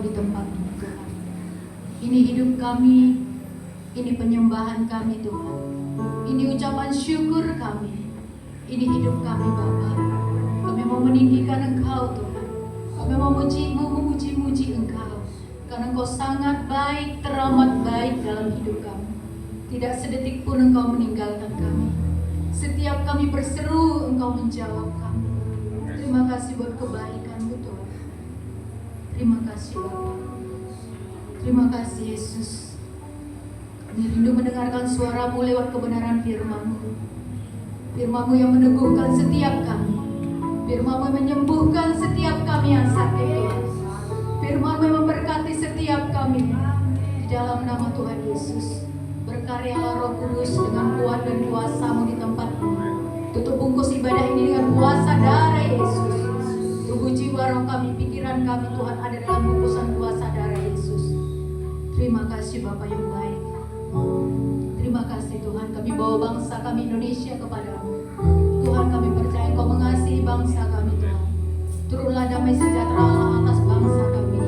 di tempat ini Tuhan. Ini hidup kami, ini penyembahan kami Tuhan. Ini ucapan syukur kami. Ini hidup kami Bapa. Kami mau meninggikan Engkau Tuhan. Kami mau memuji-muji Engkau. Karena Engkau sangat baik, teramat baik dalam hidup kami. Tidak sedetik pun Engkau meninggalkan kami. Setiap kami berseru, Engkau menjawab kami. Terima kasih buat kebaikan-Mu Tuhan. Terima kasih Bapa. Terima kasih Yesus. Kami rindu mendengarkan suara-Mu lewat kebenaran firman-Mu. Firman-Mu yang meneguhkan setiap kami. Firman-Mu yang menyembuhkan setiap kami yang sakit Tuhan. Firman-Mu yang memberkati setiap kami. Di dalam nama Tuhan Yesus, berkaryalah Roh Kudus dengan kuat dan kuasa-Mu di tempat ini. Tutup bungkus ibadah ini dengan kuasa darah Yesus. Tubuh jiwa roh kami, pikiran kami Tuhan ada dalam bungkusan kuasa darah Yesus. Terima kasih Bapa yang baik. Terima kasih Tuhan, kami bawa bangsa kami Indonesia kepadamu. Tuhan, kami percaya Engkau mengasihi bangsa kami Tuhan. Turunlah damai sejahtera Allah atas bangsa kami.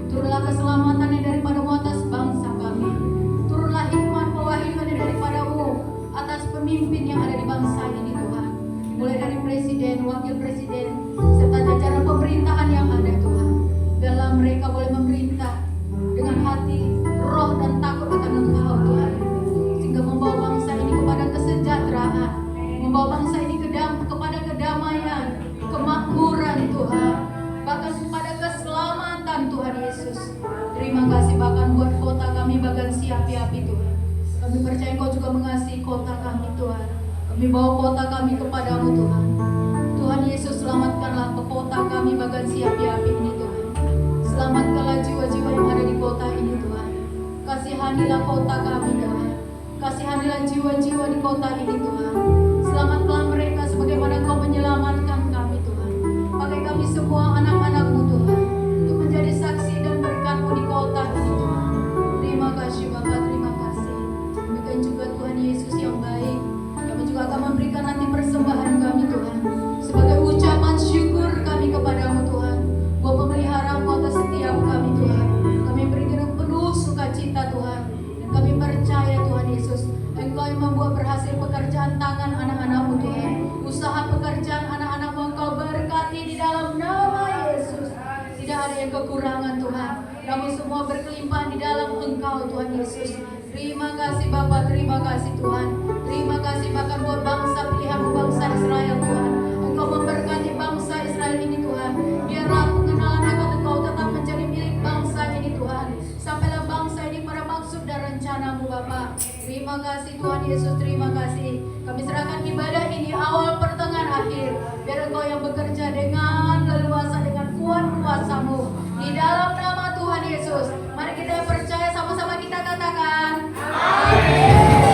Turunlah keselamatan yang daripada-Mu atas bangsa kami. Turunlah hikmat pewahyuan yang daripada-Mu atas pemimpin yang ada di bangsa ini Tuhan. Mulai dari presiden, wakil presiden, serta jajaran pemerintahan yang ada Tuhan. Dalam mereka boleh memerintah dengan hati, roh dan takut akan Engkau Tuhan. Sehingga membawa bangsa ini kepada kesejahteraan. Membawa bangsa ini kepada kedamaian, kemakmuran Tuhan. Bahkan kepada keselamatan Tuhan Yesus. Terima kasih bahkan buat kota kami Bagansi Api-Api Tuhan. Kami percaya Engkau juga mengasihi kota kami Tuhan. Kami bawa kota kami kepadamu Tuhan. Tuhan Yesus, selamatkanlah kota kami Bagansi Api-Api ini Tuhan. Selamatkanlah jiwa-jiwa yang ada di kota ini Tuhan. Kasihanilah kota kami Tuhan. Kasihanilah jiwa-jiwa di kota ini Tuhan. Selamatkanlah mereka sebagaimana Engkau menyelamatkan kami Tuhan. Pakai kami semua anak-anak-Mu Tuhan untuk menjadi saksi dan berkat-Mu di kota ini Tuhan. Terima kasih Bapa, terima kasih. Demikian juga Tuhan Yesus yang baik. Kami juga akan memberikan nanti persembahan kami Tuhan sebagai ucapan syukur kami kepadamu Tuhan. Buat pemelihara-Mu atas setiap kami Tuhan. Kami beri dengan penuh sukacita Tuhan. Dan kami percaya Tuhan Yesus, Engkau yang membuat berhasil pekerjaan tangan anak-anak-Mu Tuhan. Usaha pekerjaan anak-anak-Mu Engkau berkati di dalam nama Yesus. Tidak ada yang kekurangan Tuhan, namun semua berkelimpahan di dalam Engkau Tuhan Yesus. Terima kasih Bapa, terima kasih Tuhan. Terima kasih bahkan buat bangsa pilihan-Mu, bangsa Israel Tuhan. Engkau memberkati bangsa Israel ini Tuhan. Biarlah pengenalan akan Engkau tetap menjadi milik bangsa ini Tuhan. Sampailah bangsa ini pada maksud dan rencana-Mu Bapa. Terima kasih Tuhan Yesus, terima kasih. Kami serahkan ibadah ini awal, pertengahan, akhir. Biar Engkau yang bekerja dengan leluasa, dengan kuat kuasa-Mu. Di dalam nama Tuhan Yesus. Mari kita percaya, sama-sama kita katakan amin.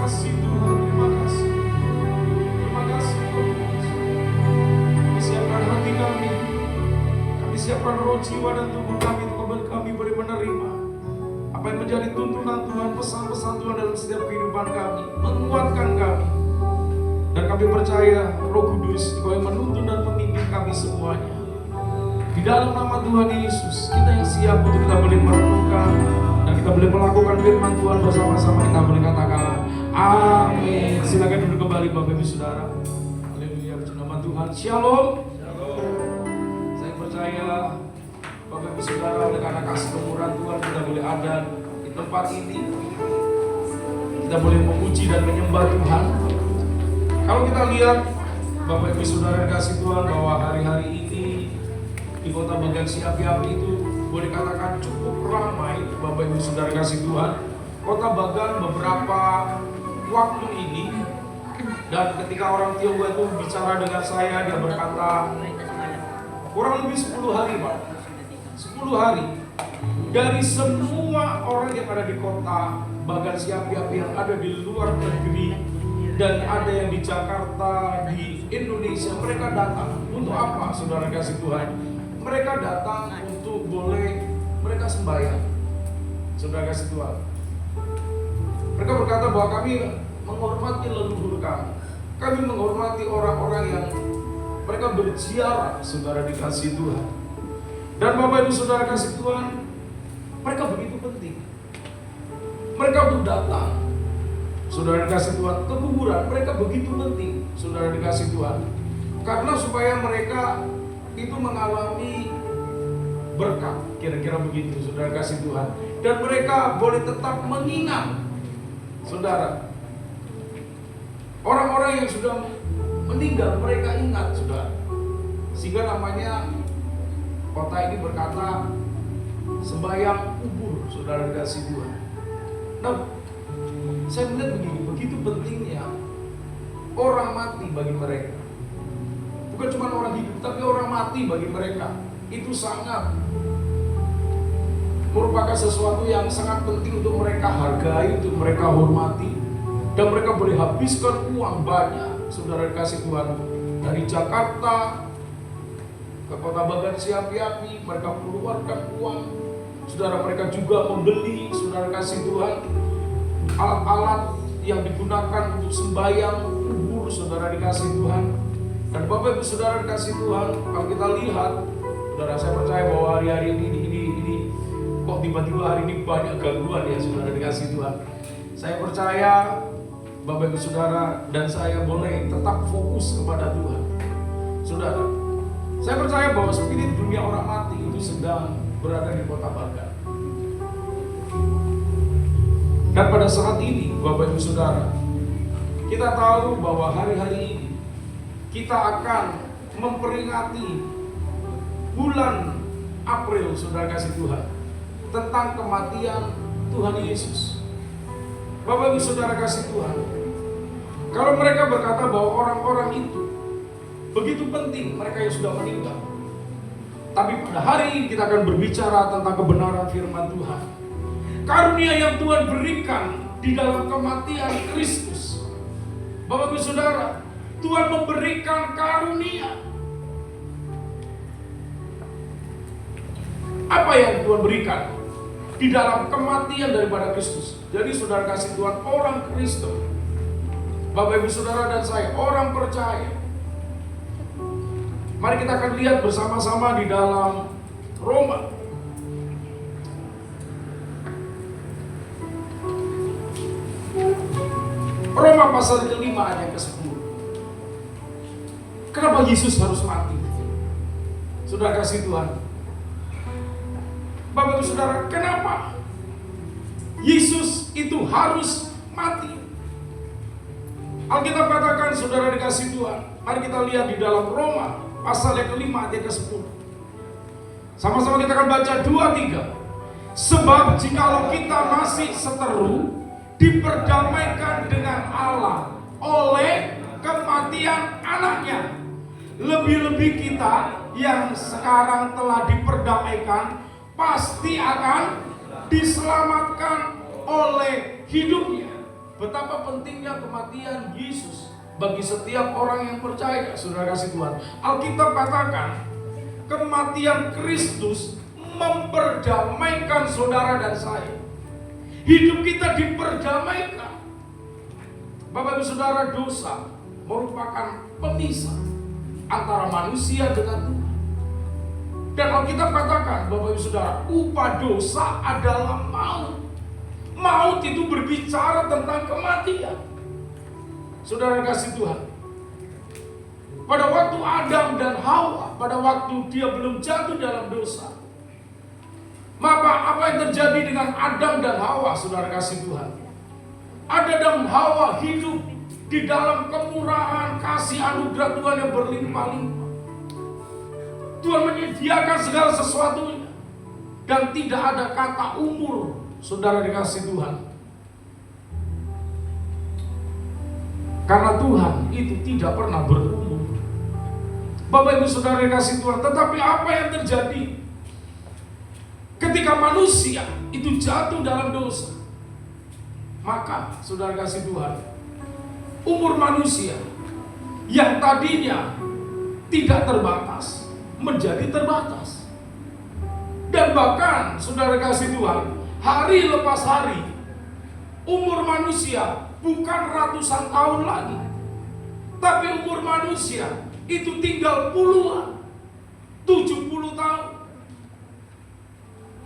kasih Tuhan, terima kasih. Terima kasih Tuhan. Kami siapkan hati kami. Kami siapkan roh, jiwa, dan tubuh kami untuk kami boleh menerima apa yang menjadi tuntunan Tuhan, pesan-pesan Tuhan dalam setiap kehidupan kami, menguatkan kami. Dan kami percaya Roh Kudus Engkau yang menuntun dan memimpin kami semuanya. Di dalam nama Tuhan Yesus, kita yang siap untuk kita boleh merenungkan dan kita boleh melakukan firman Tuhan bersama-sama. Kita boleh katakan amin. Silakan duduk kembali Bapak Ibu Saudara. Haleluya, puji nama Tuhan. Shalom. Saya percaya Bapak Ibu Saudara, oleh karena kasih kemurahan Tuhan, kita boleh ada di tempat ini. Kita boleh memuji dan menyembah Tuhan. Kalau kita lihat Bapak Ibu Saudara kasih Tuhan, bahwa hari-hari ini di Kota Bagasi Api-Api itu boleh katakan cukup ramai. Bapak Ibu Saudara kasih Tuhan, Kota Bagan beberapa waktu ini, dan ketika orang Tionghoa itu bicara dengan saya, dia berkata kurang lebih 10 hari Pak, 10 hari dari semua orang yang ada di Kota Bagasi Api-Api yang ada di luar negeri dan ada yang di Jakarta, di Indonesia, mereka datang untuk apa Saudara kasih Tuhan? Mereka datang untuk boleh mereka sembahyang. Saudara kasih Tuhan, mereka berkata bahwa kami menghormati leluhur kami. Kami menghormati orang-orang yang mereka berziarah, saudara dikasih Tuhan. Dan Bapak Ibu Saudara kasih Tuhan, mereka begitu penting. Mereka untuk datang, saudara dikasih Tuhan, ke kuburan, mereka begitu penting, saudara dikasih Tuhan. Karena supaya mereka itu mengalami berkat, kira-kira begitu, saudara kasih Tuhan. Dan mereka boleh tetap mengingat, saudara, orang-orang yang sudah meninggal, mereka ingat, saudara. Sehingga namanya kota ini berkata sembahyang kubur, saudara kasih Tuhan. Nah, saya melihat begini, begitu pentingnya orang mati bagi mereka. Bukan cuma orang hidup, tapi orang mati bagi mereka. Itu sangat merupakan sesuatu yang sangat penting untuk mereka hargai, untuk mereka hormati. Dan mereka boleh habiskan uang banyak, saudara dikasih Tuhan. Dari Jakarta ke Kota Bagasi Api-Api, mereka mengeluarkan uang. Saudara, mereka juga membeli, saudara kasih Tuhan, alat-alat yang digunakan untuk sembahyang kubur, saudara dikasih Tuhan. Dan Bapak Ibu Saudara dikasih Tuhan, kalau kita lihat, saudara, saya percaya bahwa hari-hari ini kok tiba-tiba hari ini banyak gangguan ya, saudara dikasih Tuhan. Saya percaya Bapak Ibu Saudara dan saya boleh tetap fokus kepada Tuhan. Saudara, saya percaya bahwa spirit dunia orang mati itu sedang berada di Kota Bagan. Dan pada saat ini, Bapak Ibu Saudara, kita tahu bahwa hari-hari ini kita akan memperingati bulan April, saudara kasih Tuhan, tentang kematian Tuhan Yesus. Bapak Ibu Saudara kasih Tuhan, kalau mereka berkata bahwa orang-orang itu begitu penting, mereka yang sudah meninggal, tapi pada hari ini kita akan berbicara tentang kebenaran firman Tuhan. Karunia yang Tuhan berikan di dalam kematian Kristus. Bapak Ibu Saudara, Tuhan memberikan karunia. Apa yang Tuhan berikan di dalam kematian daripada Kristus? Jadi saudara kasih Tuhan, orang Kristen, Bapak Ibu Saudara dan saya, orang percaya. Mari kita akan lihat bersama-sama di dalam Roma. Roma pasal ke-5 ayat ke-10. Kenapa Yesus harus mati? Saudara kasih Tuhan, Bapak Ibu Saudara, kenapa Yesus itu harus mati? Alkitab katakan, saudara dikasih Tuhan, mari kita lihat di dalam Roma pasal yang ke-5 ayat ke-10. Sama-sama kita akan baca 2-3. Sebab jikalau kita masih seteru diperdamaikan dengan Allah oleh kematian anaknya, lebih-lebih kita yang sekarang telah diperdamaikan pasti akan diselamatkan oleh hidupnya. betapa pentingnya kematian Yesus bagi setiap orang yang percaya. Saudara kasih Tuhan, Alkitab katakan kematian Kristus memperdamaikan saudara dan saya. Hidup kita diperdamaikan. Bapak Ibu Saudara, dosa merupakan pemisah antara manusia dengan Tuhan. Dan Alkitab katakan, Bapak Ibu Saudara, upah dosa adalah maut. Maut itu berbicara tentang kematian. Saudara kasih Tuhan, pada waktu Adam dan Hawa, pada waktu dia belum jatuh dalam dosa, maka apa yang terjadi dengan Adam dan Hawa, saudara kasih Tuhan? Adam dan Hawa hidup di dalam kemurahan kasih anugerah Tuhan yang berlimpah-limpah. Tuhan menyediakan segala sesuatunya, dan tidak ada kata umur, saudara dikasih Tuhan. Karena Tuhan itu tidak pernah berumur. Bapak Ibu Saudara dikasih Tuhan, tetapi apa yang terjadi ketika manusia itu jatuh dalam dosa? Maka saudara kasih Tuhan, umur manusia yang tadinya tidak terbatas menjadi terbatas. Dan bahkan saudara kasih Tuhan, hari lepas hari umur manusia bukan ratusan tahun lagi, tapi umur manusia itu tinggal puluhan, 70 tahun.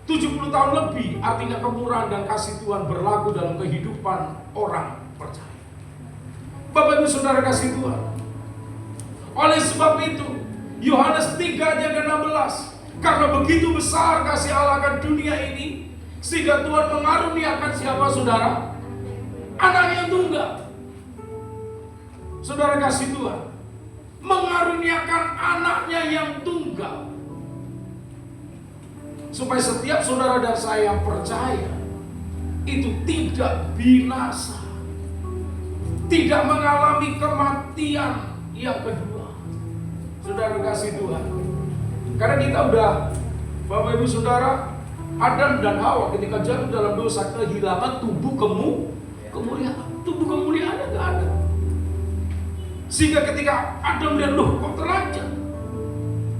70 tahun lebih, artinya kemurahan dan kasih Tuhan berlaku dalam kehidupan orang percaya. Bapak Ibu Saudara kasih Tuhan, oleh sebab itu Yohanes 3 ayat 16, karena begitu besar kasih Allah akan dunia ini, sehingga Tuhan mengaruniakan siapa saudara? Anaknya tunggal. Saudara kasih Tuhan, mengaruniakan anaknya yang tunggal, supaya setiap saudara dan saya yang percaya itu tidak binasa, tidak mengalami kematian yang kedua. Saudara kasih Tuhan, karena kita udah, Bapak Ibu Saudara, Adam dan Hawa ketika jatuh dalam dosa kehilangan tubuh kemuliaan. Tubuh kemuliaannya gak ada. Sehingga ketika Adam melihat, loh kok terlanjur.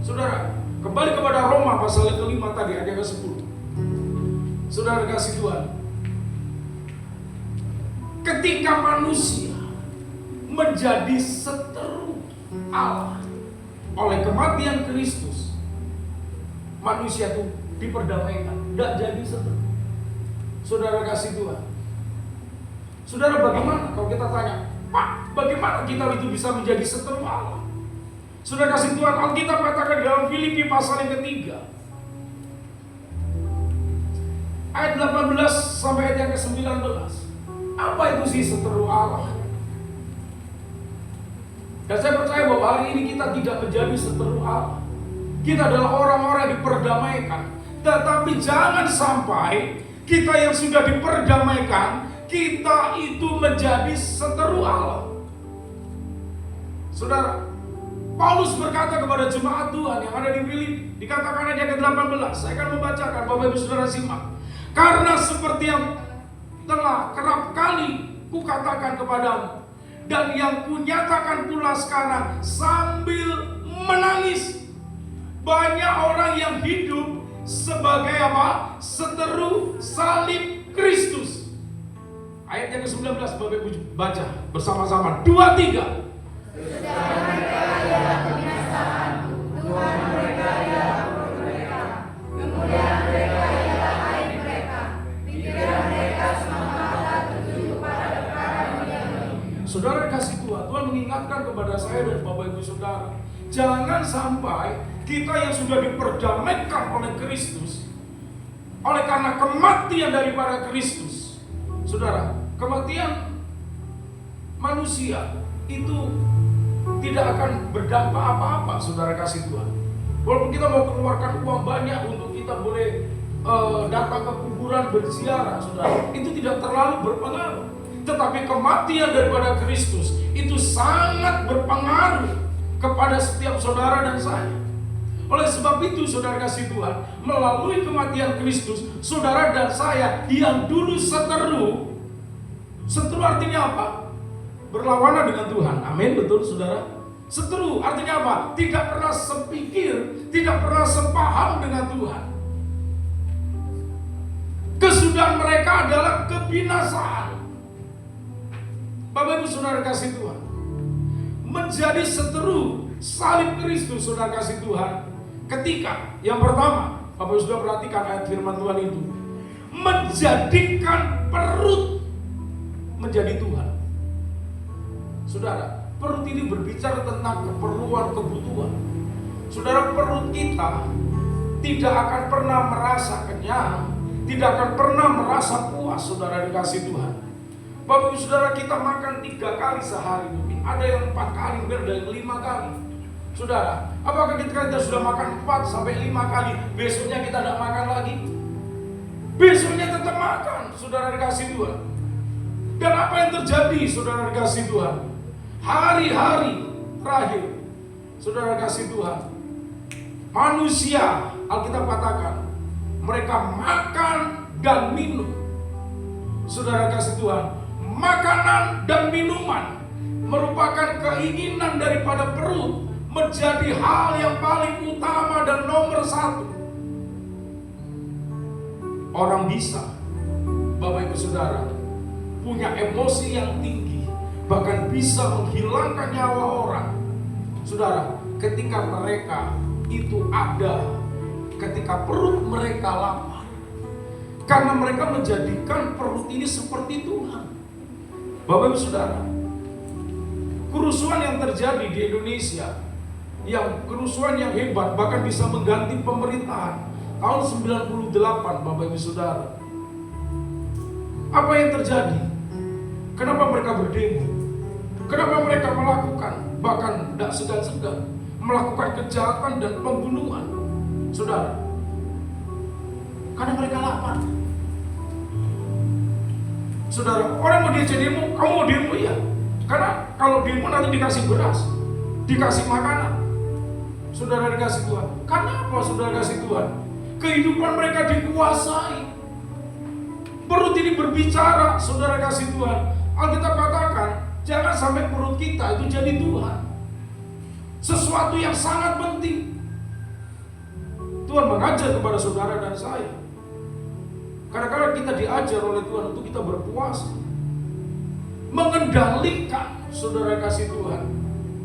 Saudara, kembali kepada Roma pasal ke-5 tadi, ayat ke-10. Saudara kasih Tuhan, ketika manusia menjadi seteru Allah oleh kematian Kristus, manusia itu diperdamaikan, tidak jadi seteru. Saudara kasih Tuhan, saudara bagaimana kalau kita tanya, Pak, bagaimana kita itu bisa menjadi seteru Allah? Saudara kasih Tuhan, Alkitab katakan dalam Filipi pasal yang ke-3 ayat 18 sampai ayat yang ke-19. Apa itu sih seteru Allah? Dan saya percaya bahwa hari ini kita tidak menjadi seteru Allah. Kita adalah orang-orang yang diperdamaikan. Tetapi jangan sampai kita yang sudah diperdamaikan, kita itu menjadi seteru Allah. Saudara, Paulus berkata kepada jemaat Tuhan yang ada di Filipi, dikatakan ayat ke-18, saya akan membacakan, Bapak Ibu Saudara simak. Karena seperti yang telah kerap kali kukatakan kepadamu, dan yang kunyatakan pula sekarang sambil menangis, banyak orang yang hidup sebagai apa? Seteru salib Kristus. Ayat yang ke-19, Bapak Ibu baca bersama-sama, 2, 3. Sudah mereka ialah kebinasaan, Tuhan mereka ialah umur mereka, kemudian mereka ialah aib mereka, pikiran mereka semata-mata tertuju pada perkara duniawi. Saudara kasih Tuhan, Tuhan mengingatkan kepada saya dan Bapak Ibu Saudara, jangan sampai kita yang sudah diperdamaikan oleh Kristus, oleh karena kematian daripada Kristus. Saudara, kematian manusia itu tidak akan berdampak apa-apa, saudara kasih Tuhan. Walaupun kita mau keluarkan uang banyak untuk kita boleh datang ke kuburan berziarah, saudara, itu tidak terlalu berpengaruh. Tetapi kematian daripada Kristus itu sangat berpengaruh kepada setiap saudara dan saya. Oleh sebab itu, saudara kasih Tuhan, melalui kematian Kristus, saudara dan saya yang dulu seteru Seteru artinya apa? Berlawanan dengan Tuhan. Amin, betul saudara? Seteru artinya apa? Tidak pernah sepikir, tidak pernah sepaham dengan Tuhan. Kesudahan mereka adalah kebinasaan. Bapak Ibu saudara kasih Tuhan, menjadi seteru salib Kristus saudara kasih Tuhan, ketika yang pertama, Bapak Ibu sudah perhatikan ayat firman Tuhan itu, menjadikan perut menjadi Tuhan. Saudara, perut ini berbicara tentang keperluan, kebutuhan. Saudara, perut kita tidak akan pernah merasa kenyang, tidak akan pernah merasa puas, saudara dikasih Tuhan. Bapak Ibu saudara, kita makan 3 kali sehari mungkin, ada yang 4 kali, mungkin ada yang 5 kali. Saudara, apakah kita sudah makan 4 sampai 5 kali, besoknya kita tidak makan lagi? Besoknya tetap makan, saudara dikasih Tuhan. Dan apa yang terjadi, saudara dikasih Tuhan? Hari-hari terakhir, saudara dikasih Tuhan, manusia, Alkitab katakan, mereka makan dan minum. Saudara kasih Tuhan, makanan dan minuman merupakan keinginan daripada perut menjadi hal yang paling utama dan nomor 1. Orang bisa, Bapak Ibu Saudara, punya emosi yang tinggi, bahkan bisa menghilangkan nyawa orang. Saudara, ketika mereka itu ada, ketika perut mereka lapar, karena mereka menjadikan perut ini seperti Tuhan. Bapak Ibu Saudara, kerusuhan yang terjadi di Indonesia, yang kerusuhan yang hebat, bahkan bisa mengganti pemerintahan tahun 98, Bapak Ibu Saudara. Apa yang terjadi? Kenapa mereka berdemo? Kenapa mereka melakukan, bahkan tidak segan-segan melakukan kejahatan dan pembunuhan? Saudara, karena mereka lapar. Saudara, orang mau diajak demo, kamu mau demo ya? Karena kalau demo nanti dikasih beras, dikasih makanan. Saudara dikasih Tuhan. Karena apa saudara kasih Tuhan? Kehidupan mereka dikuasai. Perut ini berbicara, saudara kasih Tuhan. Alkitab katakan, jangan sampai perut kita itu jadi Tuhan. Sesuatu yang sangat penting. Tuhan mengajar kepada saudara dan saya. Kadang-kadang kita diajar oleh Tuhan untuk kita berpuasa, mengendalikan, saudara kasih Tuhan,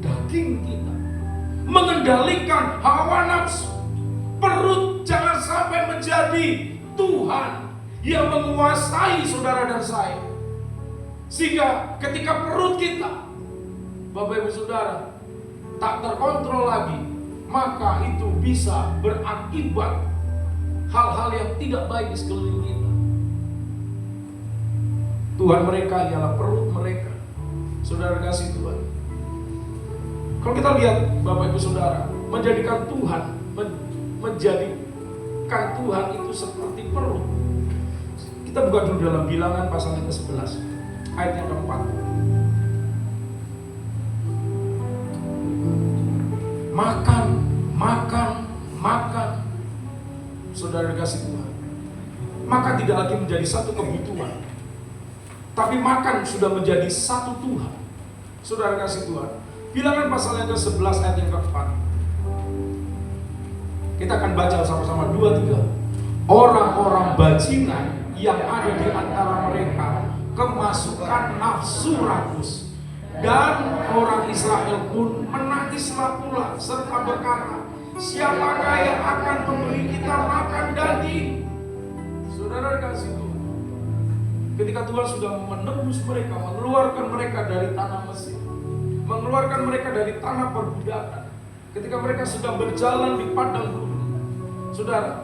daging kita, mengendalikan hawa nafsu. Perut jangan sampai menjadi Tuhan yang menguasai saudara dan saya. Sehingga ketika perut kita, Bapak Ibu Saudara, tak terkontrol lagi, maka itu bisa berakibat hal-hal yang tidak baik di sekeliling kita. Tuhan mereka ialah perut mereka. Saudara kasih Tuhan. Kalau kita lihat Bapak Ibu Saudara, menjadikan Tuhan, menjadikan Tuhan itu seperti perut. Kita buka dulu dalam Bilangan pasal yang ke-11, ayat yang ke-4. Makan, makan, makan. Saudara kasih Tuhan, maka tidak lagi menjadi satu kebutuhan, tapi makan sudah menjadi satu Tuhan. Saudara kasih Tuhan, Bilangan pasal yang ke-11 ayat yang ke-4. Kita akan baca sama-sama 2-3. Orang-orang bajingan yang ada di antara mereka kemasukan nafsu rakus, dan orang Israel pun menangislah pula serta berkata, siapakah yang akan memberi kita makan daging? Saudara kasih Tuhan, ketika Tuhan sudah menebus mereka, mengeluarkan mereka dari tanah Mesir, mengeluarkan mereka dari tanah perbudakan, ketika mereka sudah berjalan di padang gurun. Saudara,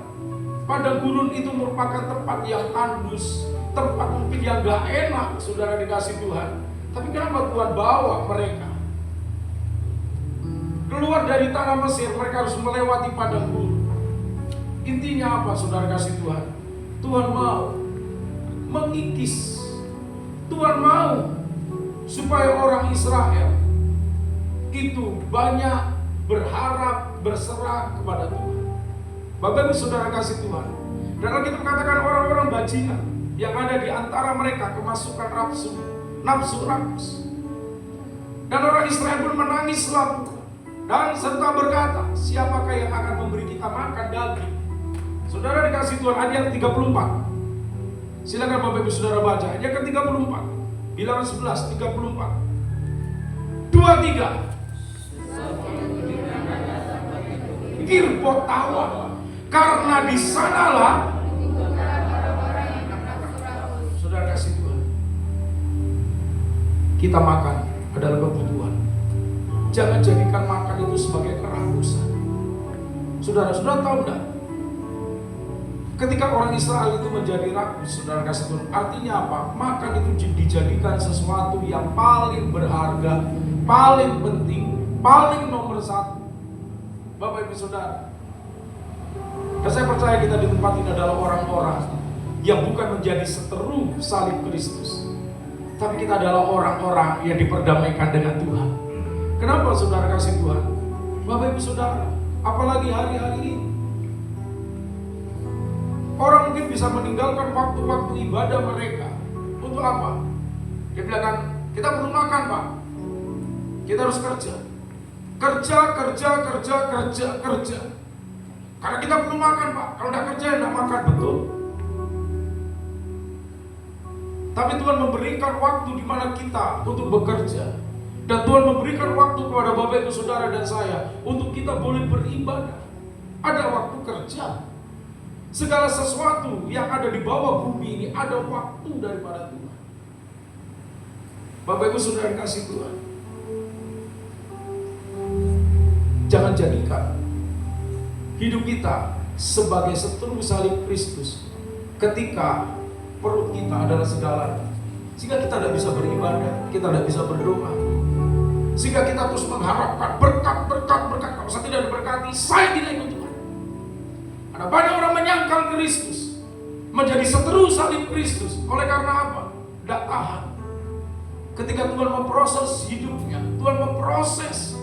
padang gurun itu merupakan tempat yang tandus, tempat mungkin yang gak enak, saudara dikasih Tuhan. Tapi kenapa Tuhan bawa mereka keluar dari tanah Mesir? Mereka harus melewati padang gurun. Intinya apa saudara kasih Tuhan? Tuhan mau mengikis, Tuhan mau supaya orang Israel itu banyak berharap, berserah kepada Tuhan. Bapak Ibu saudara kasih Tuhan, dan kita katakan orang-orang bajingan yang ada di antara mereka kemasukan nafsu. nafsu rakus. Dan orang Israel pun menangis selalu dan serta berkata, siapakah yang akan memberi kita makan daging? Saudara dikasih Tuhan, ayat 34. Silakan Bapak Ibu Saudara baca. Ayat ke-34. Bilangan 11, 34. 23. Kirpotawa. Karena di sanalah Saudara kasih Tuhan. Kita makan adalah kebutuhan. Jangan jadikan makan itu sebagai kerakusan. Saudara tahu enggak? Ketika orang Israel itu menjadi rakus, saudara kasih Tuhan, artinya apa? Makan itu dijadikan sesuatu yang paling berharga, paling penting, paling nomor satu. Bapak Ibu Saudara, dan saya percaya kita di tempat ini adalah orang-orang yang bukan menjadi seteru salib Kristus, tapi kita adalah orang-orang yang diperdamaikan dengan Tuhan. Kenapa saudara kasih Tuhan? Bapak Ibu Saudara, apalagi hari-hari ini orang mungkin bisa meninggalkan waktu-waktu ibadah mereka. Untuk apa? Dia bilang kan, kita perlu makan Pak. Kita harus kerja. Kerja. Karena kita perlu makan Pak. Kalau tidak kerja, tidak makan, betul. Tapi Tuhan memberikan waktu di mana kita untuk bekerja. Dan Tuhan memberikan waktu kepada Bapak Ibu Saudara dan saya untuk kita boleh beribadah. Ada waktu kerja. Segala sesuatu yang ada di bawah bumi ini ada waktu daripada Tuhan. Bapak Ibu Saudara kasih Tuhan, jangan jadikan hidup kita sebagai seteru salib Kristus ketika perut kita adalah segalanya. Sehingga kita tidak bisa beribadah, kita tidak bisa berdoa. Sehingga kita terus mengharapkan berkat. Kalau saya tidak diberkati, saya tidak ikut Tuhan. Ada banyak orang menyangkal Kristus, menjadi seteru salib Kristus. Oleh karena apa? Tidak tahan. Ketika Tuhan memproses hidupnya, Tuhan memproses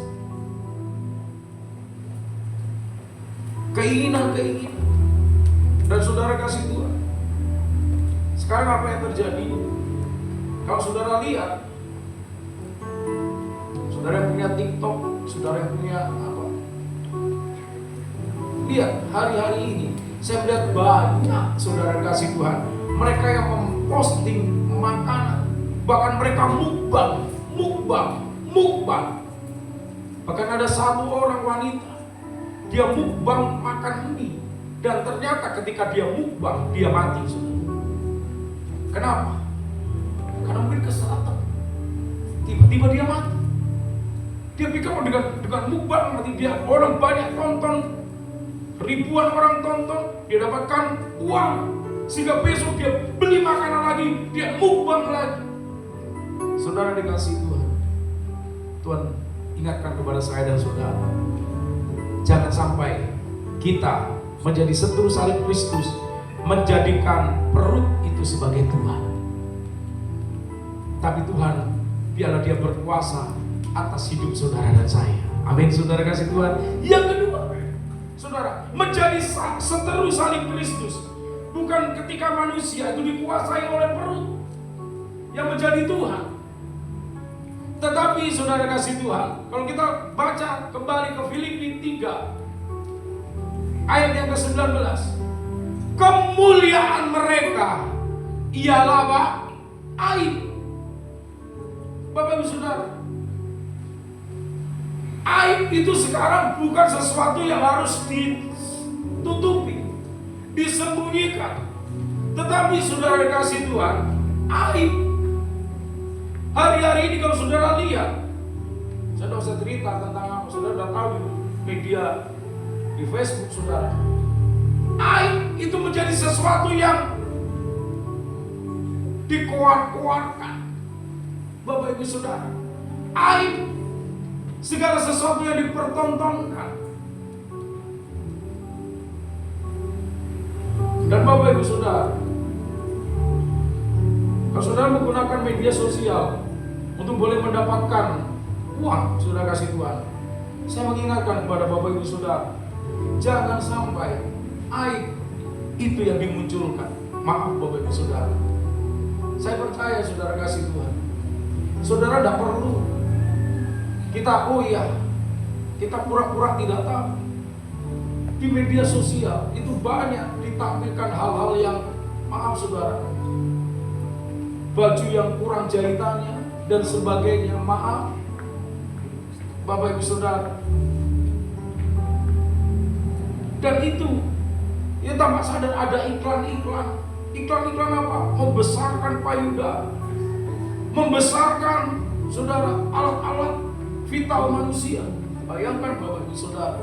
keinginan-keinginan. Dan saudara kasih Tuhan, sekarang apa yang terjadi? Kalau saudara lihat, saudara yang punya TikTok, saudara yang punya apa? Lihat, hari-hari ini saya melihat banyak saudara kasih Tuhan, mereka yang memposting makanan, bahkan mereka mukbang. Bahkan ada satu orang wanita, dia mukbang makan mie, dan ternyata ketika dia mukbang, dia mati. Kenapa? Karena mungkin kesalahan. Tiba-tiba dia mati. Dia pikir dengan mukbang mati, dia orang banyak tonton. Ribuan orang tonton, dia dapatkan uang, sehingga besok dia beli makanan lagi, dia mukbang lagi. Saudara dikasih Tuhan, Tuhan ingatkan kepada saya dan saudara, jangan sampai kita menjadi seteru salib Kristus, menjadikan perut itu sebagai Tuhan. Tapi Tuhan, biarlah Dia berkuasa atas hidup saudara dan saya. Amin, saudara kasih Tuhan. Yang kedua, saudara, menjadi seteru salib Kristus bukan ketika manusia itu dikuasai oleh perut yang menjadi Tuhan. Tetapi saudara kasih Tuhan, kalau kita baca kembali ke Filipi 3 ayat yang ke-19, kemuliaan mereka ialah apa? Aib. Bapak Ibu Saudara, aib itu sekarang bukan sesuatu yang harus ditutupi, disembunyikan. Tetapi saudara kasih Tuhan, aib. Hari-hari ini kalau saudara lihat, saya tidak usah cerita tentang apa, saudara sudah tahu di media, di Facebook saudara. Aib itu menjadi sesuatu yang dikuat-kuatkan. Bapak Ibu Saudara, aib, segala sesuatu yang dipertontonkan. Dan Bapak Ibu Saudara, kalau saudara menggunakan media sosial untuk boleh mendapatkan uang, saudara kasih Tuhan, saya mengingatkan kepada Bapak Ibu Saudara, jangan sampai aib itu yang dimunculkan. Maaf Bapak Ibu Saudara, saya percaya saudara kasih Tuhan, Saudara tidak perlu kita, oh iya, kita pura-pura tidak tahu. Di media sosial itu banyak ditampilkan hal-hal yang, maaf saudara, baju yang kurang jahitannya dan sebagainya, maaf Bapak Ibu Saudara. Dan itu ya tanpa sadar ada iklan-iklan. Iklan-iklan apa? Membesarkan payudara, membesarkan saudara alat-alat vital manusia. Bayangkan Bapak Ibu Saudara.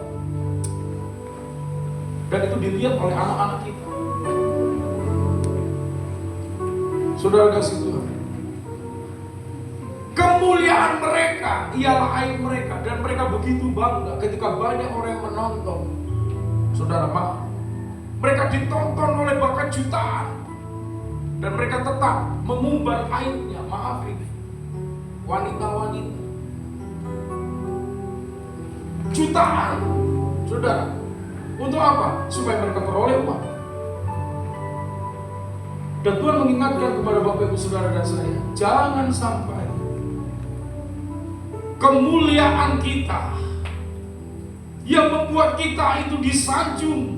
Dan itu dilihat oleh anak-anak kita. Saudara kasih Tuhan, kemuliaan mereka ialah aib mereka, dan mereka begitu bangga ketika banyak orang yang menonton. Saudara, maaf, mereka ditonton oleh bahkan jutaan, dan mereka tetap mengumbar aibnya. Maaf ini wanita-wanita jutaan, saudara. Untuk apa? Supaya mereka peroleh uang. Dan Tuhan mengingatkan kepada Bapak Ibu Saudara dan saya, jangan sampai kemuliaan kita yang membuat kita itu disanjung,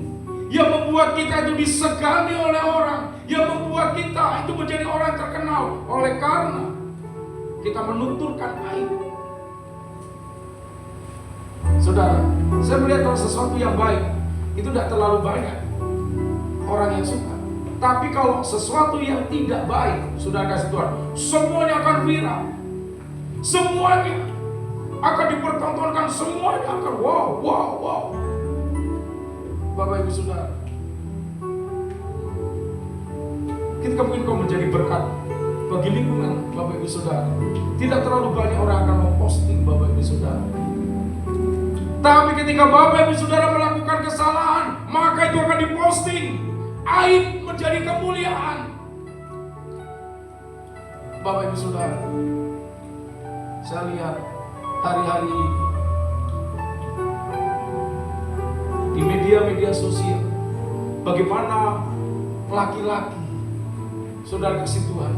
yang membuat kita itu disegani oleh orang, yang membuat kita itu menjadi orang terkenal oleh karena kita menuturkan aib. Saudara, saya melihat kalau sesuatu yang baik itu tidak terlalu banyak orang yang suka. Tapi kalau sesuatu yang tidak baik, sudah kasih Tuhan, semuanya akan viral, semuanya akan dipertontonkan, semuanya akan wow. Bapak Ibu Saudara, ketika mungkin kau menjadi berkat bagi lingkungan Bapak Ibu Saudara, tidak terlalu banyak orang akan memposting Bapak Ibu Saudara. Tapi ketika Bapak Ibu Saudara melakukan kesalahan, maka itu akan diposting. Aib menjadi kemuliaan. Bapak Ibu Saudara, saya lihat hari-hari ini di media-media sosial, bagaimana laki-laki, saudara kasih Tuhan,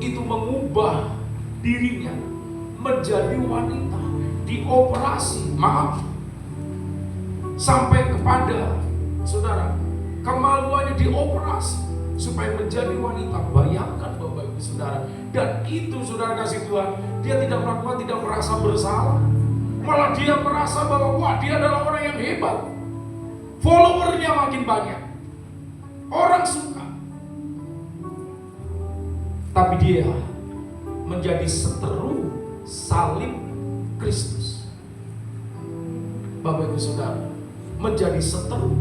itu mengubah dirinya menjadi wanita, dioperasi, maaf, sampai kepada saudara kemaluannya dioperasi supaya menjadi wanita. Bayangkan Bapak Ibu Saudara. Dan itu saudara kasih Tuhan, dia tidak melakukan, tidak merasa bersalah, malah dia merasa bahwa wah, dia adalah orang yang hebat. Followernya makin banyak, orang suka. Tapi dia menjadi seteru salib Kristus. Bapak Ibu Saudara, menjadi seteru.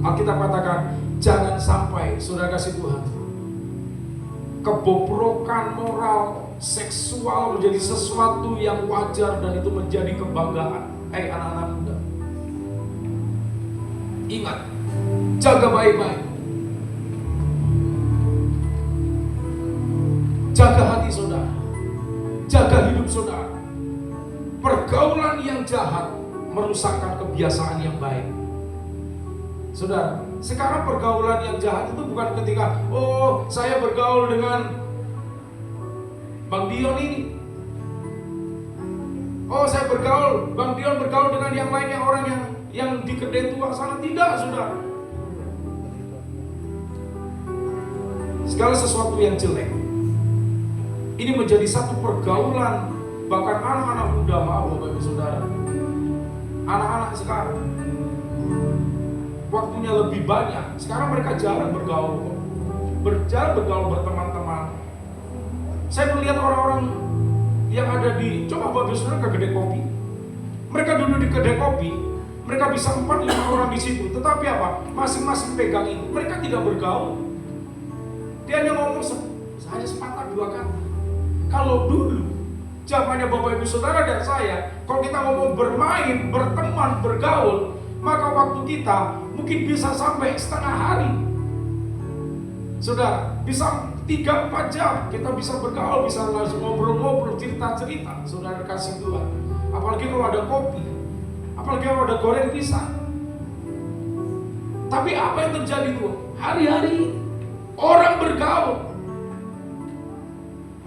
Alkitab katakan, jangan sampai saudara kasih Tuhan, kebobrokan moral seksual menjadi sesuatu yang wajar dan itu menjadi kebanggaan. Anak-anak muda, ingat, jaga baik-baik, jaga hati saudara, jaga hidup saudara. Pergaulan yang jahat merusakkan kebiasaan yang baik. Saudara, sekarang pergaulan yang jahat itu bukan ketika, oh saya bergaul dengan Bang Dion ini, oh saya bergaul, Bang Dion bergaul dengan yang lain, yang orang yang di kedai tua sana. Tidak, saudara. Segala sesuatu yang jelek ini menjadi satu pergaulan. Bahkan anak-anak muda, maaf Bapak Ibu Saudara, anak-anak sekarang waktunya lebih banyak. Sekarang mereka jarang bergaul, berteman-teman. Saya melihat orang-orang yang ada di, coba Bapak Saudara ke kedai kopi. Mereka duduk di kedai kopi, mereka bisa 4-5 orang di situ. Tetapi apa? Masing-masing pegang ini. Mereka tidak bergaul. Dia hanya ngomong hanya sepatah dua kata. Kalau dulu zamannya Bapak Ibu Saudara dan saya, kalau kita ngomong bermain, berteman, bergaul, maka waktu kita mungkin bisa sampai setengah hari. Saudara, bisa 3-4 jam kita bisa bergaul, bisa langsung ngobrol-ngobrol, cerita-cerita. Saudara kasih Tuhan. Apalagi kalau ada kopi, apalagi kalau ada goreng pisang. Tapi apa yang terjadi tuh? Hari-hari orang bergaul.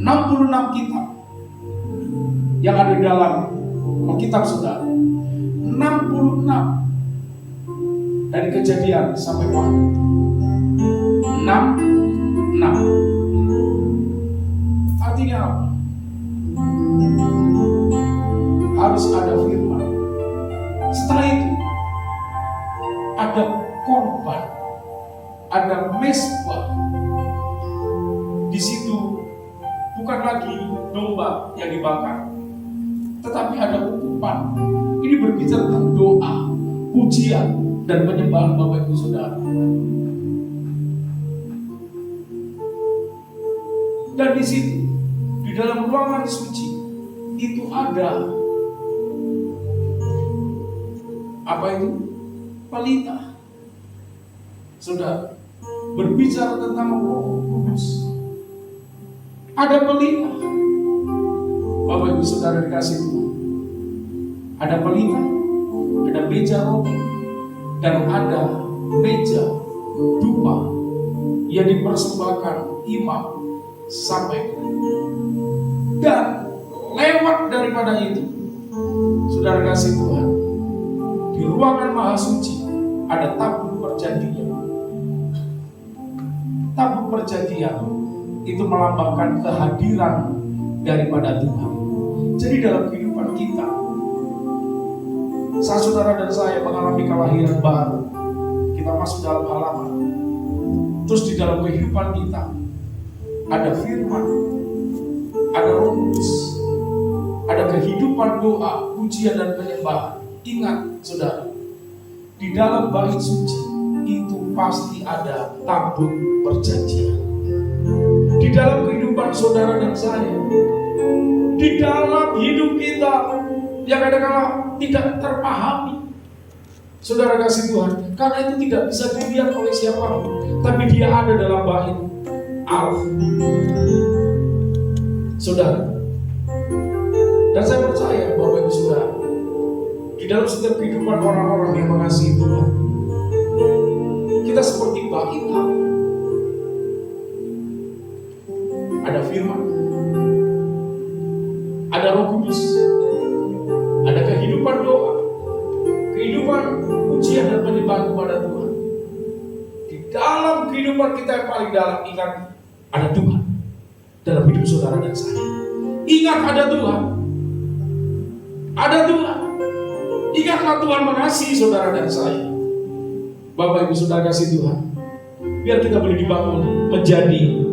66 kitab yang ada di dalam Alkitab saudara. 66 dari Kejadian sampai Wahyu. 66. Artinya apa? Harus ada firman. Setelah itu ada korban, ada mezbah. Di situ bukan lagi domba yang dibakar, tetapi ada ukupan. Ini berbicara tentang doa, pujian, dan penyembahan Bapak Ibu Saudara. Dan di situ, di dalam ruangan suci, itu ada apa itu? Pelita. Saudara, berbicara tentang Roh Kudus. Ada pelita. Bapak Ibu Saudara dikasih Tuhan. Ada pelita, ada meja roti, dan ada meja dupa yang dipersembahkan imam sampai. Dan lewat daripada itu, saudara kasih Tuhan, di ruangan maha suci ada tabut perjanjian. Tabut perjanjian itu melambangkan kehadiran daripada Tuhan. Jadi dalam kehidupan kita, saat saudara dan saya mengalami kelahiran baru, kita masuk dalam halaman. Terus di dalam kehidupan kita ada firman, ada Roh Kudus, ada kehidupan doa, pujian dan penyembahan. Ingat saudara, di dalam bait suci itu pasti ada tabut perjanjian. Di dalam kehidupan saudara dan saya, di dalam hidup kita yang kadang-kadang tidak terpahami, saudara kasih Tuhan, karena itu tidak bisa dilihat oleh siapapun, tapi dia ada dalam bait Allah. Saudara, dan saya percaya Bapak Ibu Saudara, di dalam setiap kehidupan orang-orang yang mengasihi Tuhan, kita seperti bait Allah. Ada firman, ada Roh Kudus, ada kehidupan doa, kehidupan pujian dan penyembahan kepada Tuhan. Di dalam kehidupan kita yang paling dalam, ingat ada Tuhan dalam hidup saudara dan saya. Ingat ada Tuhan, ada Tuhan. Ingatlah Tuhan mengasihi saudara dan saya. Bapak Ibu Saudara kasih Tuhan, biar kita boleh dibangun menjadi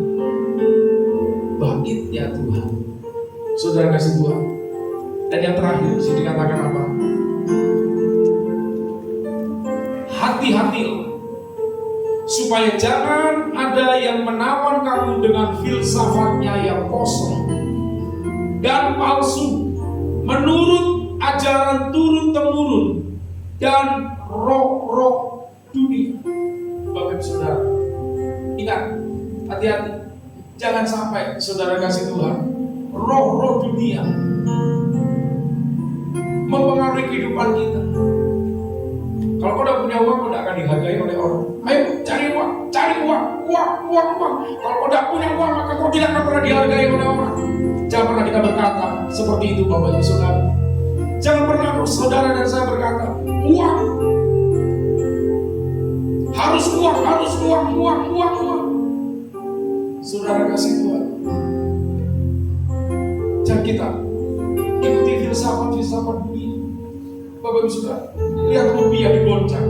baitnya Tuhan. Saudara kasih Tuhan. Dan yang terakhir, sini dikatakan apa? Hati-hatilah, supaya jangan ada yang menawan kamu dengan filsafatnya yang kosong dan palsu, menurut ajaran turun-temurun dan roh-roh dunia. Bapak Ibu Saudara, ingat, hati-hati, jangan sampai saudara kasih Tuhan, roh-roh dunia mempengaruhi kehidupan kita. Kalau kau udah punya uang, kau tidak akan dihargai oleh orang. Ayo cari uang, uang. Kalau kau tidak punya uang, maka kau tidak akan pernah dihargai oleh orang. Jangan pernah kita berkata seperti itu, Bapak Ibu Saudara. Jangan pernah saudara dan saya berkata, uang. Harus uang. Saudara kasih Tuhan, jangan kita ikuti filsafat dunia. Bapak Ibu Saudara, lihat rupiah digoncang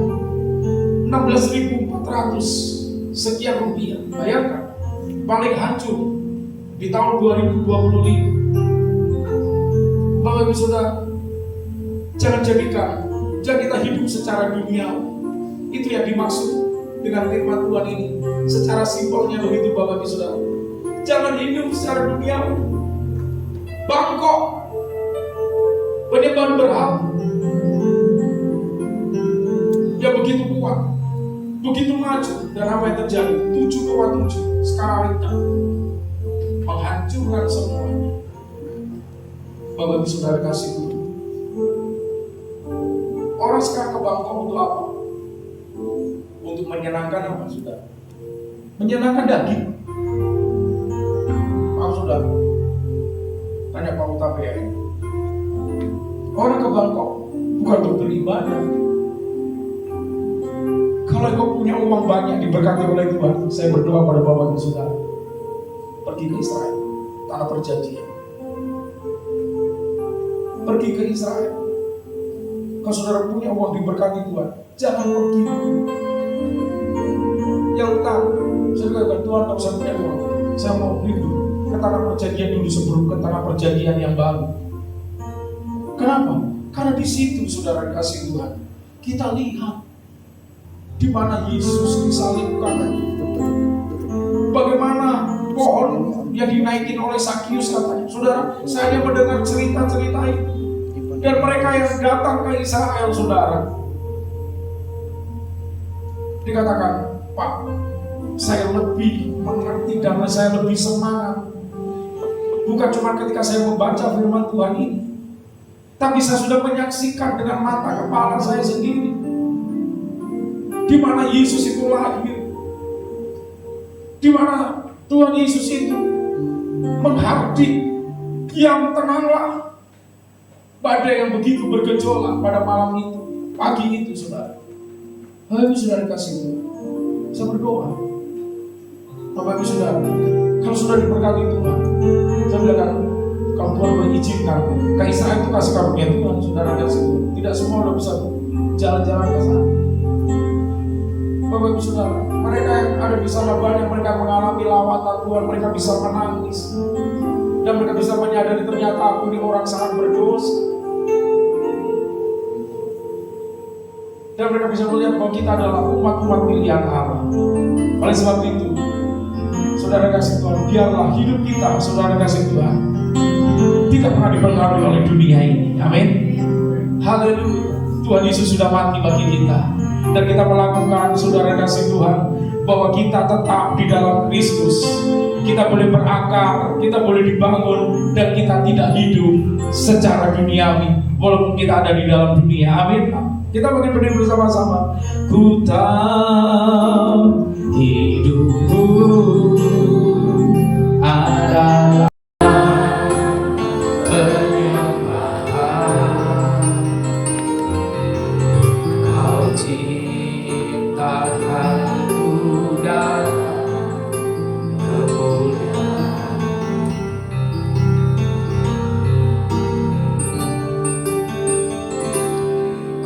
16.400 sekian rupiah. Bayangkan, paling hancur di tahun 2025. Bapak Ibu Saudara, jangan kita hidup secara duniawi. Itu yang dimaksud dengan firman Tuhan ini. Secara simpelnya begitu Bapak Ibu Saudara. Jangan hidup secara duniawi. Bangkok, penyembahan berhala yang begitu kuat, begitu maju, dan apa yang terjadi? 7,7 skala Richter menghancurkan semuanya. Bapak Ibu Saudara kasih Tuhan. Orang sekarang ke Bangkok untuk apa? Untuk menyenangkan apa, saudara? Menyenangkan daging. Maaf saudara. Tanya Pak Utapea. Orang ke Bangkok bukan untuk beribadah. Kalau engkau punya uang banyak diberkati oleh Tuhan, saya berdoa pada Bapak dan Saudara, pergi ke Israel, tanah perjanjian. Pergi ke Israel. Kalau saudara punya uang diberkati Tuhan, jangan pergi. Yang utama, saya katakan Tuhan, kalau saya punya uang, saya mau rindu ke tanah perjanjian dulu sebelum ke tanah perjanjian yang baru. Kenapa? Karena di situ saudara kasih Tuhan, kita lihat di mana Yesus disalibkan. Bagaimana pohon yang dinaikin oleh Sakius katanya. Saudara, saya mendengar cerita-cerita itu. Dan mereka yang datang ke Israel, saudara, dikatakan, Pak, saya lebih mengerti dan saya lebih semangat. Bukan cuma ketika saya membaca firman Tuhan ini, tapi saya sudah menyaksikan dengan mata kepala saya sendiri di mana Yesus itu lahir, di mana Tuhan Yesus itu menghardik, diam tenanglah badai yang begitu bergejolak pada malam itu, pagi itu, saudara. Ibu saudara kasih Tuhan, saya berdoa, Bapak Ibu saudara, kalau sudah diberkati Tuhan, saya bilang, kalau Tuhan mengizinkan ke Israel itu kasih karunia Tuhan, saudara kasih Tuhan. Tidak semua udah bisa jalan-jalan ke sana. Bapak Ibu saudara, mereka yang ada di sana banyak mereka mengalami lawatan Tuhan, mereka bisa menangis dan mereka bisa menyadari ternyata aku ini orang sangat berdosa. Dan mereka bisa melihat bahwa kita adalah umat-umat pilihan Allah. Oleh sebab itu, saudara kasih Tuhan, biarlah hidup kita, saudara kasih Tuhan, tidak pernah dipengaruhi oleh dunia ini. Amin. Haleluya. Tuhan Yesus sudah mati bagi kita. Dan kita melakukan, saudara kasih Tuhan, bahwa kita tetap di dalam Kristus. Kita boleh berakar, kita boleh dibangun, dan kita tidak hidup secara duniawi, walaupun kita ada di dalam dunia. Amin. Kita mungkin berdiri bersama-sama. Ku tahu hidupku adalah penyembahan. Kau ciptakan udara kemuliaan.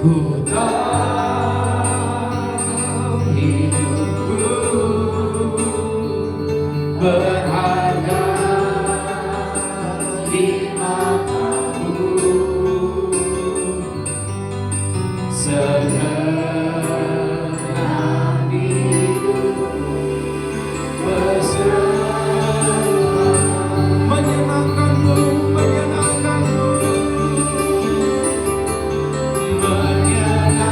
Ku tahu hidupku berharga di matamu, segenap hidupku bersama menyenangkanmu, menyenangkanmu, menyenangkanmu.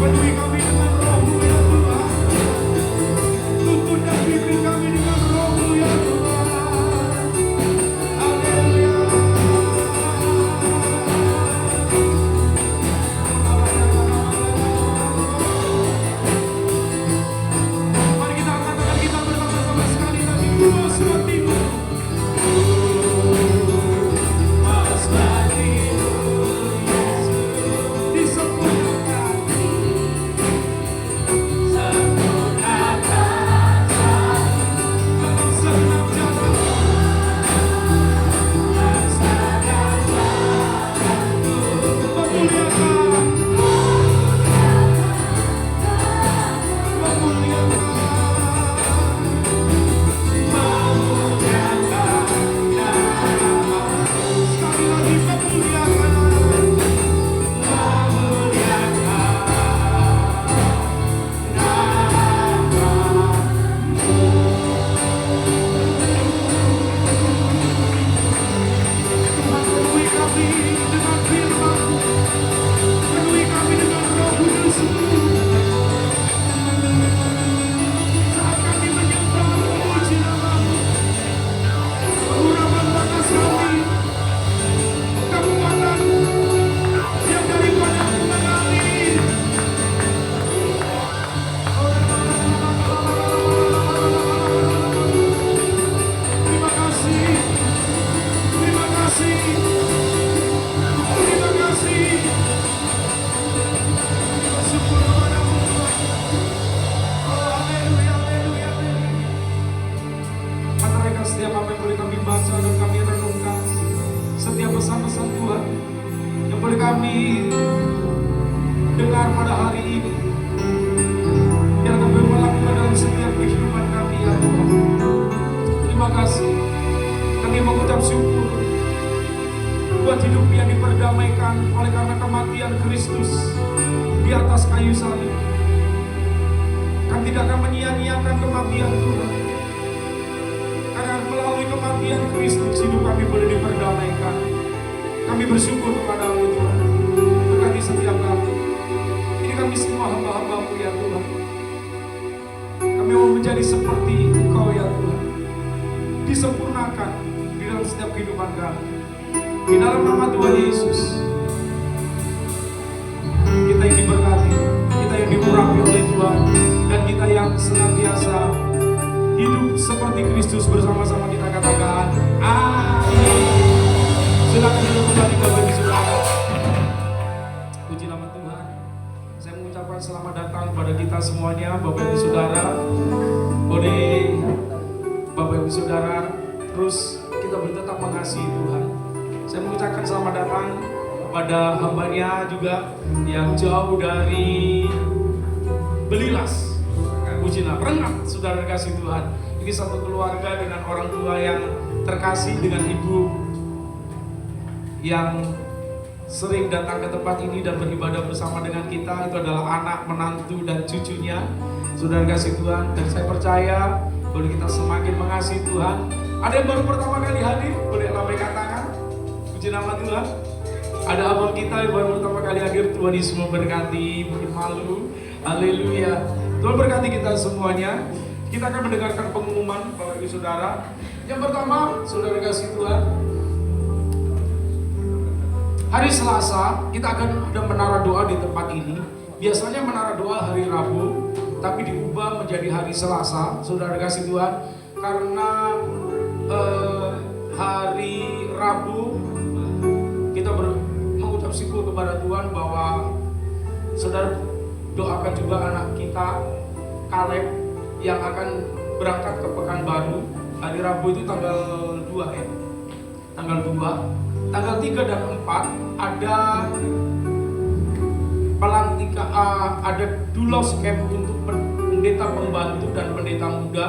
Penuhi kami dengan roh-Mu ya Tuhan. Tuntun dan pimpin kami dengan roh-Mu ya Tuhan. Haleluya. Mari kita katakan, kita bersama-sama sekali tadi. Mas Batimu. Mas Batimu, Yesus. Disempurnakan. Segenap jalan. Memuliakan. Penuhi kami dengan firman-Mu. Penuhi kami dengan roh-Mu yang sungguh. Saat kami menyembah memuji nama-Mu, urapan batas kami, kekuatan yang daripada-Mu mengalir. Terima kasih, terima kasih, terima kasih. Syukur kepada-Mu Tuhan. Oh, haleluya, haleluya, haleluya. Kata mereka setiap apa yang boleh kami baca dan kami renungkan, setiap pesan-pesan Tuhan yang boleh kami dengar pada hari ini, yang kami melakukan dalam setiap kehidupan kami ya Tuhan. Terima kasih. Kami mengucap syukur buat hidup yang diperdamaikan oleh karena kematian Kristus di atas kayu salib. Kami tidak akan menyia-nyiakan kematian Tuhan. Karena melalui kematian Kristus hidup kami boleh diperdamaikan. Kami bersyukur kepada-Mu Tuhan. Berkati setiap kami. Ini kami semua hamba-hamba-Mu ya Tuhan. Kami mau menjadi seperti Engkau ya Tuhan. Disempurnakan di dalam setiap kehidupan kami. Di dalam nama Tuhan Yesus, kita yang diberkati, kita yang diurapi oleh Tuhan, dan kita yang senantiasa hidup seperti Kristus bersama-sama kita katakan amin. Silakan duduk kembali Bapak Ibu Saudara. Puji nama Tuhan. Saya mengucapkan selamat datang kepada kita semuanya Bapak Ibu Saudara. Boleh Bapak Ibu Saudara terus kita tetap mengasihi Tuhan. Saya mengucapkan selamat datang kepada hambanya juga yang jauh dari Belilas. Pujilah, Rengat, saudara kasih Tuhan. Ini satu keluarga dengan orang tua yang terkasih, dengan ibu yang sering datang ke tempat ini dan beribadah bersama dengan kita. Itu adalah anak, menantu, dan cucunya, saudara kasih Tuhan. Dan saya percaya boleh kita semakin mengasihi Tuhan. Ada yang baru pertama kali hadir, boleh lambaikan tangan. Puji nama Tuhan. Ada abang kita yang baru pertama kali hadir. Tuhan Yesus memberkati, mungkin malu. Haleluya. Tuhan berkati kita semuanya. Kita akan mendengarkan pengumuman Bapak Ibu Saudara. Yang pertama, saudara kasih Tuhan, hari Selasa kita akan ada menara doa di tempat ini. Biasanya menara doa hari Rabu, tapi diubah menjadi hari Selasa, saudara kasih Tuhan, karena hari Rabu kita mengucap syukur kepada Tuhan bahwa saudara doakan juga anak kita Kaleb yang akan berangkat ke Pekanbaru. Hari Rabu itu tanggal 2 ya. Tanggal 2, tanggal 3 dan 4 ada pelantikan, ada dulos camp untuk pendeta pembantu dan pendeta muda,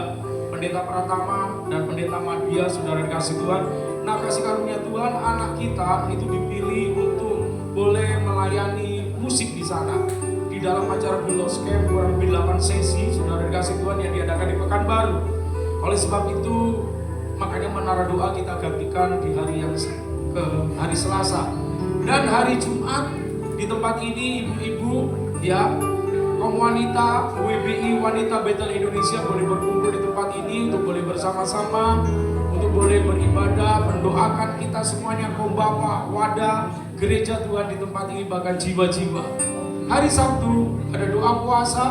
pendeta Pratama dan pendeta Madya, saudara kasih Tuhan. Nah, kasih karunia Tuhan, anak kita itu dipilih untuk boleh melayani musik di sana. Di dalam acara dulos camp kurang lebih 8 sesi, saudara kasih Tuhan, yang diadakan di Pekanbaru. Oleh sebab itu, makanya menara doa kita gantikan di hari yang ke hari Selasa. Dan hari Jumat di tempat ini ibu-ibu ya kaum wanita, WBI Wanita Betel Indonesia boleh berkumpul di tempat ini untuk boleh bersama-sama, untuk boleh beribadah, mendoakan kita semuanya, kaum bapak, wadah, gereja Tuhan di tempat ini, bahkan jiwa-jiwa. Hari Sabtu ada doa puasa,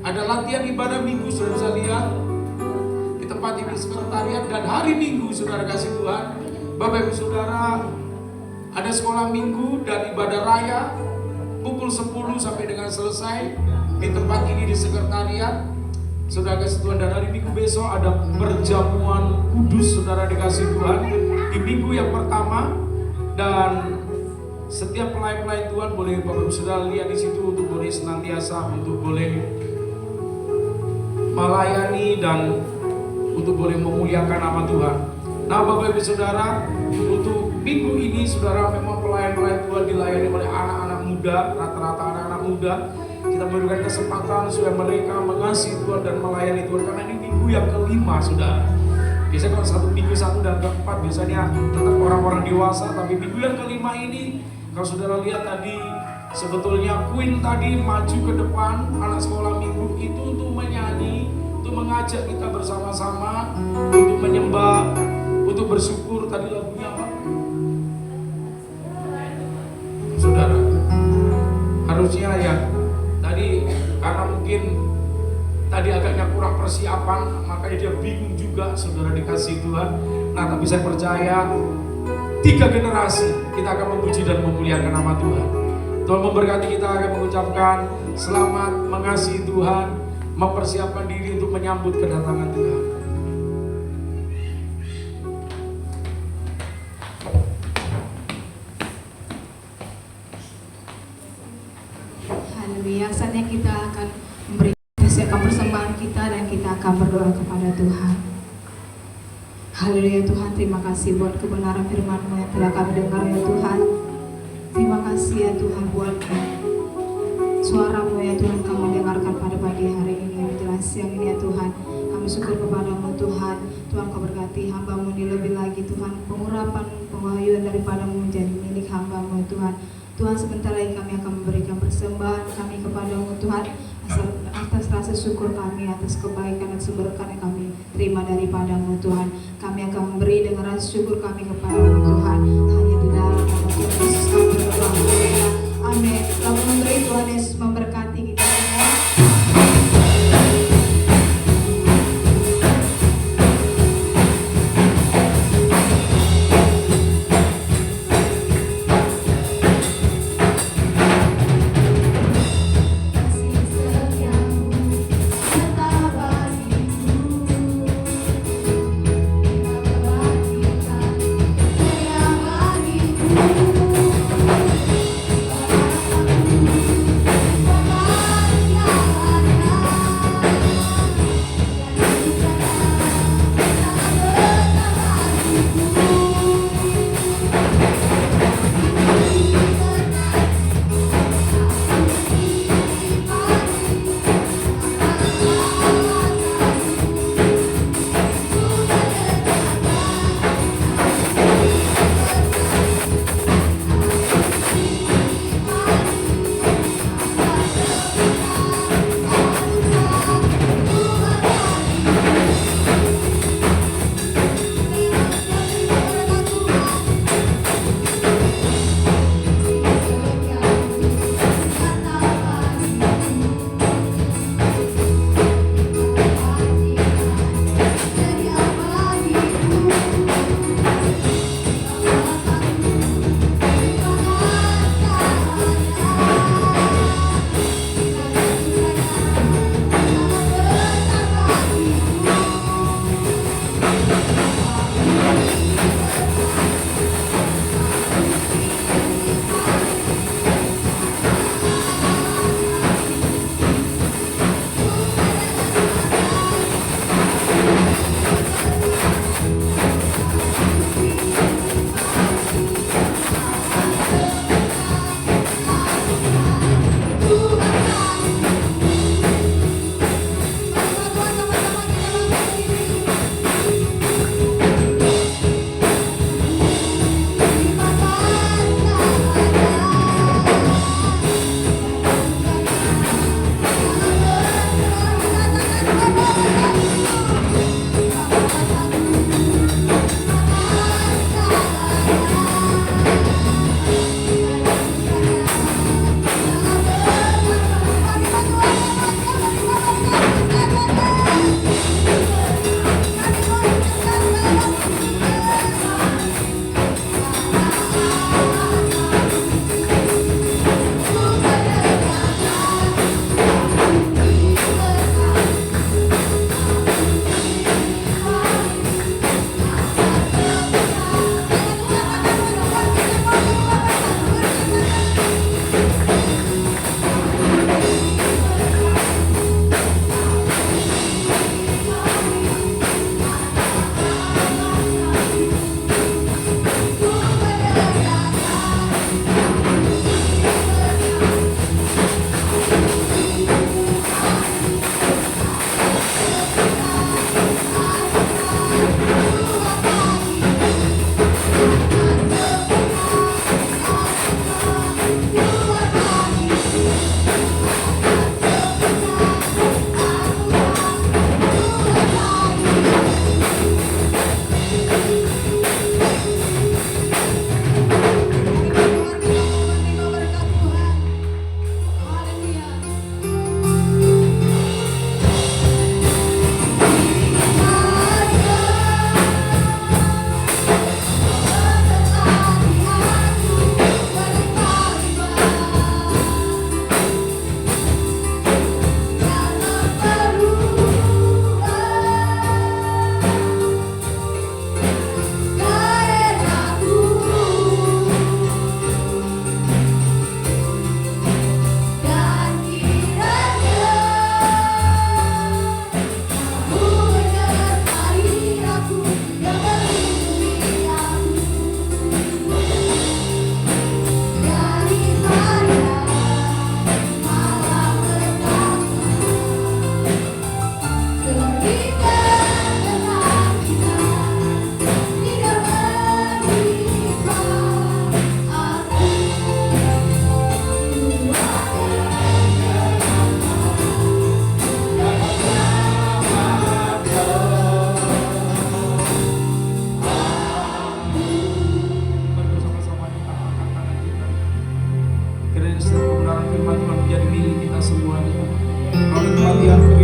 ada latihan ibadah minggu, sudah bisa lihat di tempat ini sekretariat. Dan hari Minggu, saudara kasih Tuhan, Bapak Ibu Saudara, ada sekolah minggu dan ibadah raya pukul 10 sampai dengan selesai di tempat ini di sekretariat. Saudara kasih Tuhan, dan hari Minggu besok ada perjamuan kudus, saudara dikasih Tuhan, di minggu yang pertama. Dan setiap pelayan-pelayan Tuhan boleh Bapak Ibu Saudara lihat di situ untuk boleh senantiasa untuk boleh melayani dan untuk boleh memuliakan nama Tuhan. Nah, Bapak Ibu Saudara, untuk minggu ini saudara memang pelayan-pelayan Tuhan dilayani oleh anak-anak muda, rata-rata anak-anak muda. Kita memberikan kesempatan supaya mereka mengasihi Tuhan dan melayani Tuhan, karena ini minggu yang kelima, saudara. Biasanya kalau satu minggu satu dan keempat biasanya tetap orang-orang dewasa, tapi minggu yang kelima ini, kalau saudara lihat tadi, sebetulnya Queen tadi maju ke depan anak sekolah minggu itu untuk menyanyi, untuk mengajak kita bersama-sama, untuk menyembah, untuk bersyukur. Tadi lagunya apa? Saudara, harusnya ya tadi karena mungkin tadi agaknya kurang persiapan, makanya dia bingung juga, saudara dikasih Tuhan. Nah, tapi saya percaya 3 generasi kita akan memuji dan memuliakan nama Tuhan. Tuhan memberkati. Kita akan mengucapkan selamat mengasihi Tuhan, mempersiapkan diri untuk menyambut kedatangan Tuhan. Haleluya. Saatnya kita akan mempersiapkan persembahan kita dan kita akan berdoa kepada Tuhan. Haleluya Tuhan, terima kasih buat kebenaran firman-Mu yang telah kami dengar ya Tuhan. Terima kasih ya Tuhan buat suara-Mu ya Tuhan kami dengarkan pada pagi hari ini, menjelang siang ini ya Tuhan. Kami syukur kepada-Mu Tuhan. Tuhan kau berkati hamba-Mu ini lebih lagi Tuhan. Pengurapan, pengahyuan daripada-Mu menjadi milik hamba-Mu Tuhan. Tuhan, sebentar lagi kami akan memberikan persembahan kami kepada-Mu Tuhan, atas rasa syukur kami, atas kebaikan dan berkat yang kami terima daripada-Mu Tuhan. Kami akan memberi dengan rasa syukur kami kepada-Mu Tuhan. Hanya di dalam nama Tuhan Yesus kami berdoa. Amin. Kami memberi, Tuhan Yesus memberkati kita semua.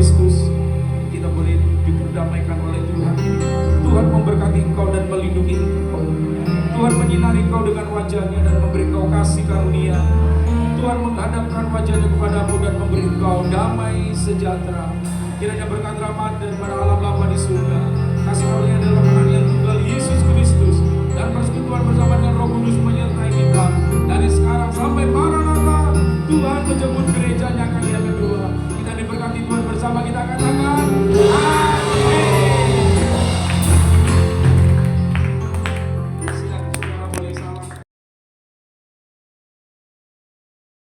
Kristus, kita boleh diperdamaikan oleh Tuhan. Tuhan memberkati engkau dan melindungi engkau. Tuhan menyinari engkau dengan wajahnya dan memberi engkau kasih karunia. Tuhan menghadapkan wajahnya kepadamu dan memberi engkau damai sejahtera. Kiranya berkat rahmat daripada Allah Bapa di surga, kasih karunia dalam anak yang tunggal Yesus Kristus, dan persekutuan bersama dengan Roh Kudus menyertai kita dari sekarang sampai Maranatha. Tuhan menjemput gerejanya kali yang kedua. Kita diberkati Tuhan bersama, kita akan